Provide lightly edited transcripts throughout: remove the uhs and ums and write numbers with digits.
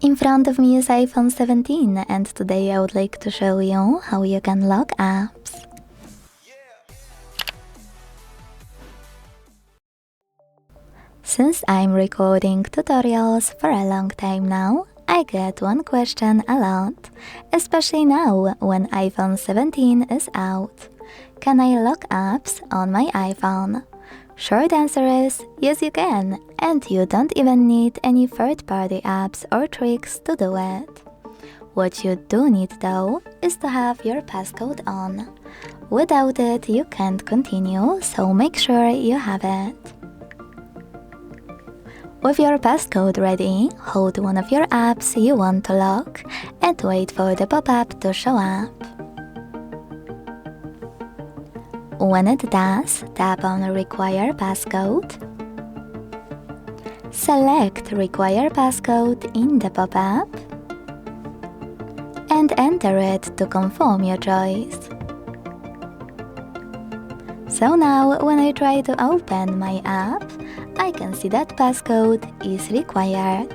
In front of me is iPhone 17 and today I would like to show you how you can lock apps. Since I'm recording tutorials for a long time now, I get one question a lot, especially now when iPhone 17 is out. Can I lock apps on my iPhone? Short answer is yes you can, and you don't even need any third-party apps or tricks to do it. What you do need though is to have your passcode on. Without it you can't continue, so make sure you have it. With your passcode ready, hold one of your apps you want to lock and wait for the pop-up to show up. When it does, tap on Require Passcode. Select Require Passcode in the pop-up and enter it to confirm your choice. So now, when I try to open my app, I can see that passcode is required.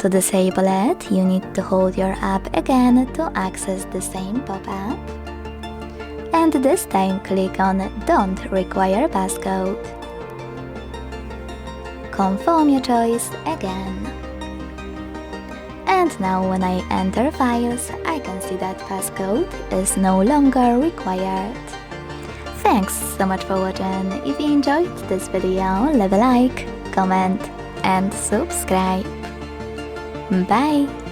To disable it, you need to hold your app again to access the same pop-up. And this time click on Don't Require Passcode. Confirm your choice again. And now when I enter files, I can see that passcode is no longer required. Thanks so much for watching. If you enjoyed this video, leave a like, comment and subscribe. Bye!